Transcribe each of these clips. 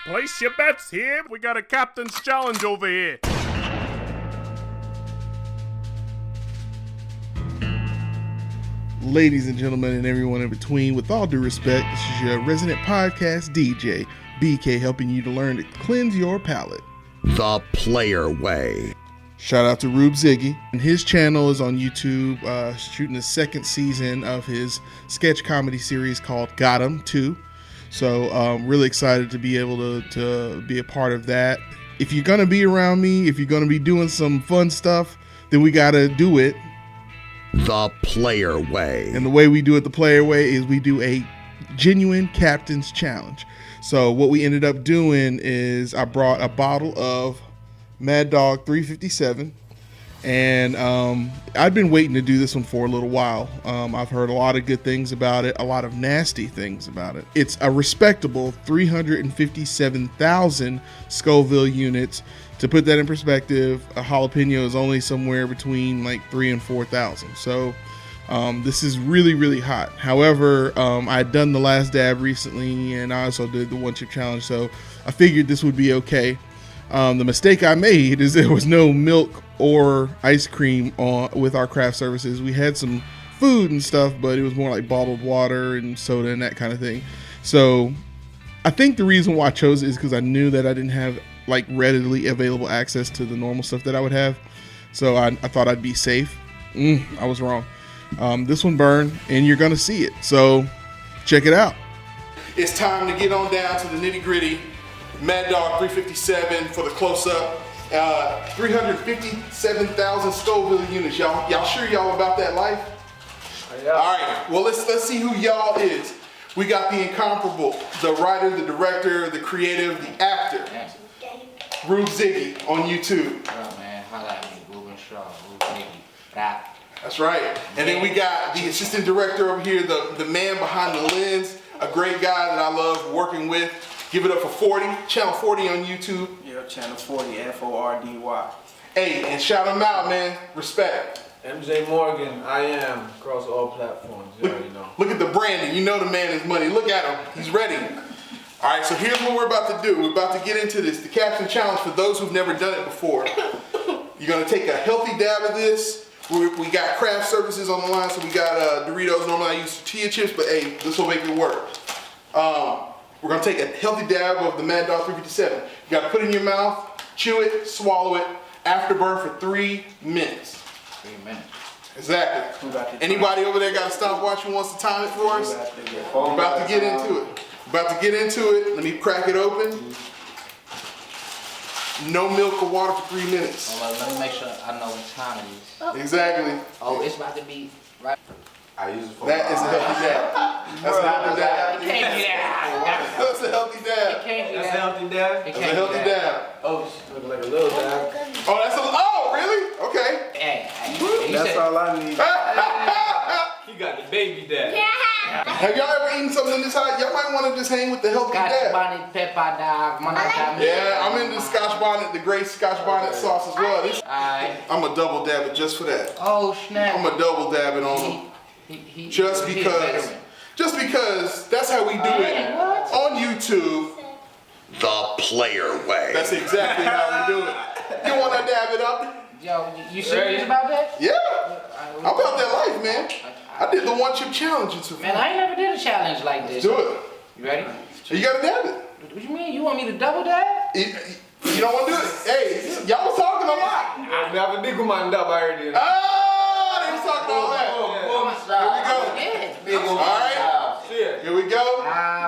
Place your bets here. We got a captain's challenge over here. Ladies and gentlemen and everyone in between, with all due respect, this is your resident podcast DJ, BK, helping you to learn to cleanse your palate. The Player Way. Shout out to Rube Ziggy. And his channel is on YouTube, shooting the second season of his sketch comedy series called Gottem 2. So really excited to be able to be a part of that. If you're going to be around me, if you're going to be doing some fun stuff, then we got to do it the Player Way. And the way we do it the Player Way is we do a genuine captain's challenge. So what we ended up doing is I brought a bottle of Mad Dog 357, and I've been waiting to do this one for a little while. I've heard a lot of good things about it, a lot of nasty things about it. It's a respectable 357,000 Scoville units. To put that in perspective, a jalapeno is only somewhere between like 3,000 and 4,000. So this is really, really hot. However, I had done the last dab recently, and I also did the one chip challenge, so I figured this would be okay. The mistake I made is there was no milk or ice cream with our craft services. We had some food and stuff, but it was more like bottled water and soda and that kind of thing. So I think the reason why I chose it is because I knew that I didn't have like readily available access to the normal stuff that I would have. So I thought I'd be safe. I was wrong. This one burned, and you're gonna see it. So check it out. It's time to get on down to the nitty gritty. Mad Dog 357 for the close up. 357,000 Scoville units. Y'all sure y'all about that life? Yeah. All right. Well, let's see who y'all is. We got the incomparable, the writer, the director, the creative, the actor. Rube Ziggy on YouTube. Oh man, holla at me, Ruben Shaw, Rube Ziggy, rap. That's right. And then we got the assistant director over here, the man behind the lens, a great guy that I love working with. Give it up for 40, channel 40 on YouTube. Yeah, channel 40, F-O-R-D-Y. Hey, and shout him out, man. Respect. MJ Morgan, I am, across all platforms, you already know. Look at the branding. You know the man is money. Look at him. He's ready. All right, so here's what we're about to do. We're about to get into this. The Captain Challenge, for those who've never done it before. You're going to take a healthy dab of this. We got craft services on the line, so we got Doritos. Normally I use tortilla chips, but hey, this will make it work. We're going to take a healthy dab of the Mad Dog 357. You got to put it in your mouth, chew it, swallow it, afterburn for 3 minutes. 3 minutes. Exactly. Anybody over there got a stopwatch who wants to time it for us? We're about to get into it. Let me crack it open. No milk or water for 3 minutes. Well, let me make sure I know what time it is. Exactly. Oh, it's about to be right. I use it for That is a healthy dab. That's a healthy dab. It can't be that. That's a healthy It dab. can't be That's a that. healthy dab? It That's a can't healthy be that. dab. Oh, looking like a little dab. Oh, that's a, oh, really? Okay. Hey, you That's said, all I need. He got the baby dab. Have y'all ever eaten something this hot? Y'all might want to just hang with the healthy Scotch dab. bonnet, pepper dog, Yeah, I'm into Scotch bonnet, the great Scotch bonnet sauce as well. Alright. I'm a double dab it just for that. Oh snap. I'm a double dab it on them. Just because that's how we do it on YouTube. The Player Way. That's exactly how we do it. You want to dab it up? Yo, you serious about that? Yeah. I'm about that life, man. I did the one chip challenge. Man, I ain't never did a challenge like this. Do it. You ready? You gotta dab it. What you mean? You want me to double that? You don't want to do it? Hey, y'all was talking a lot. Never dig with my dab already. Oh, they was talking all that. Yeah. All right. Here we go.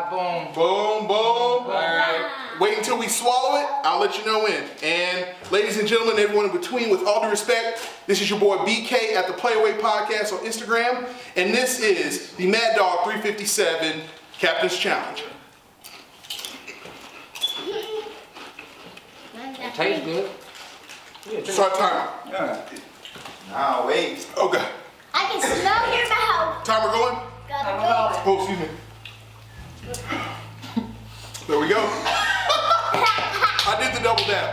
Boom. Boom, boom. All right. Wait until we swallow it. I'll let you know when. And ladies and gentlemen, everyone in between, with all due respect, this is your boy BK at the Playaway Podcast on Instagram. And this is the Mad Dog 357 Captain's Challenge. It tastes good. Start timer. Nah, wait. Okay. I can smell your mouth. Timer going? Gotta Oh, excuse me. There we go. I did the double dab.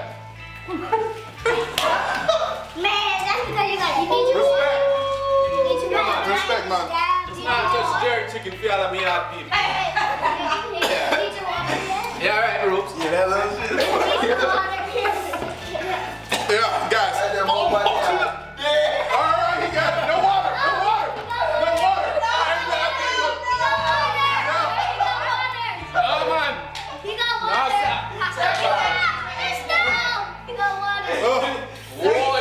Man, that's because you got. You need to. Respect. You need to know. Respect, man. It's not just jerk chicken feel me out deep. You need to walk in. Yeah, alright, Roops. Yeah. that little shit. Yeah, guys. All right, he got it. No water. No water. No water. Oh, man. He got water. He got water. Boy,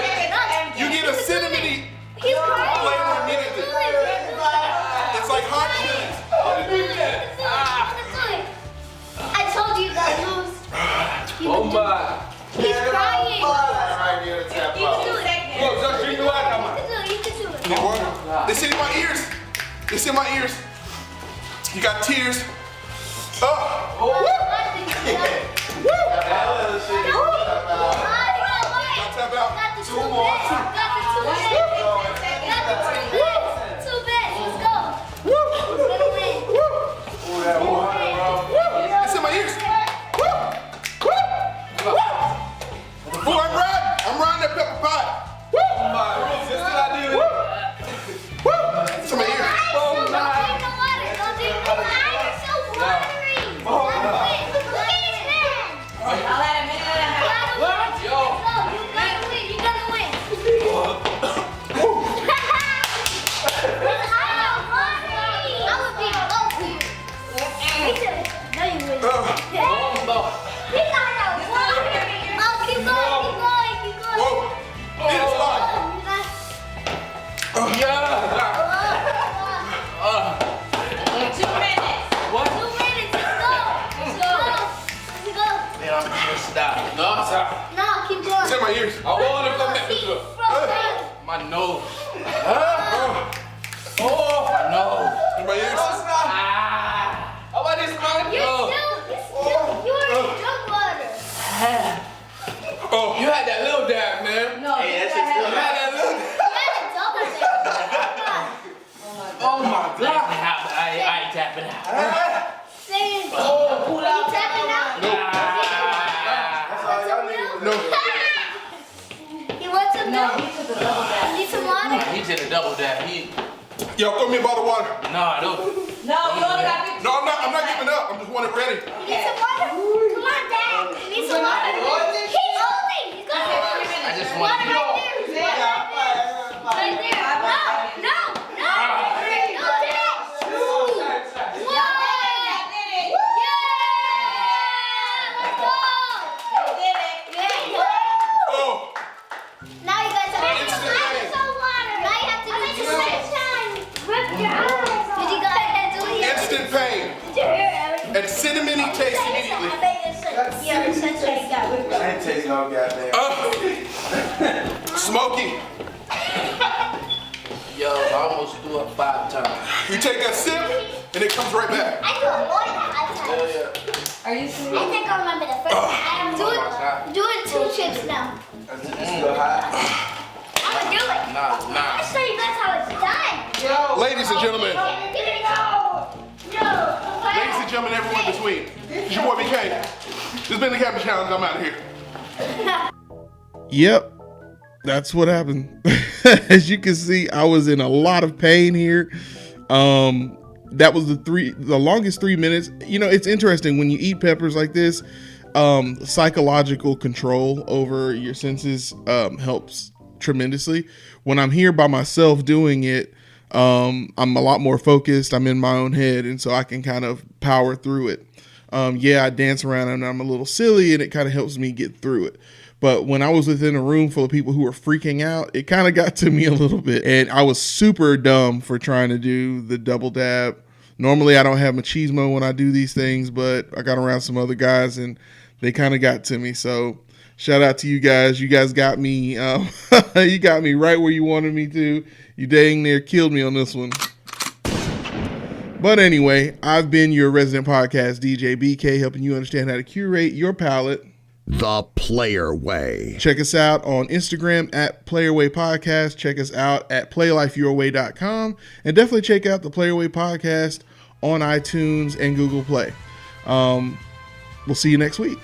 you get a cinnamony He's crying. flavor immediately. It's like hot chilies. I told you guys lose. Oh my. He's crying. Right near the tap You can do it. Look, just drink the water. Come on. You can do it. Need water? It's in my ears. It's in my ears. You got tears. Oh. That little shit. Tap out. Got the two beds. Got the two beds. Got the two beds. Two beds. Let's go. Who's gonna win? Ooh, that water, bro. It's in my ears. Boy, I'm riding that pepper pot. Oh my. This is what I do. It's in my ears. Don't drink the water. Don't drink the water. You're so watery. Look at his hand. I'll let him in. You gotta win. You gotta win. I would be both of you. Me too. No, you wouldn't. He got a water. Oh, keep going. Keep going. Whoa. It's hot. Yeah. 2 minutes. What? 2 minutes. Let's go. Let's go. Man, I'm just stop. No, stop. No, keep going. It's in my ears. I want to come back to the. My nose. Oh. My nose. In my ears. Ah. How about this, man? You're in drunk water. Oh. You had that little dab, man. No, Hey, you that's gotta just You have had that little dab. You had a double dip. Oh my God. I ain't tapping out. Say it. Oh, pull You out. tapping out? That's all y'all need. No. You want some No, milk? he took a double dab. Need some water? He did a double dab. Yo, throw me a bottle of water. No, don't. No, you only got 15. No, I'm not giving up. I'm just wanting ready. You need some water? Come on, Dad. You need some water? He's holding. He's got some water. I just Water want right there. Right there. No. No, Dad. Whoa. Yeah. Let's go. Yeah. Oh. Now you guys have to water. Now you have to do the sunshine. Rip your eyes. Did you guys do it? Instant pain. Did you hear it? And cinnamony taste immediately. Yeah, the sunshine got ripped. I ain't taste no goddamn. Smoky. Yo, I almost threw up 5 times. You take a sip and it comes right back. I do more than 5 times. Are you serious? I think I remember the first time. I'm doing 2 chips now. It's still hot. I'm gonna do it. Nah. I'll show you guys how it's done. Ladies and gentlemen. Give it no. Ladies and gentlemen, everyone in between. It's your boy BK. This has been the Captain Challenge. I'm out of here. Yep, that's what happened. As you can see, I was in a lot of pain here. That was the longest 3 minutes. You know, it's interesting when you eat peppers like this. Psychological control over your senses helps tremendously. When I'm here by myself doing it, I'm a lot more focused. I'm in my own head, and so I can kind of power through it. I dance around and I'm a little silly, and it kind of helps me get through it. But when I was within a room full of people who were freaking out, it kind of got to me a little bit. And I was super dumb for trying to do the double dab. Normally, I don't have machismo when I do these things, but I got around some other guys and they kind of got to me. So shout out to you guys. You guys got me. You got me right where you wanted me to. You dang near killed me on this one. But anyway, I've been your resident podcast DJ BK, helping you understand how to curate your palate The Player Way. Check us out on Instagram at Playerway Podcast. Check us out at playlifeyourway.com. And definitely check out the Playerway Podcast on iTunes and Google Play. We'll see you next week.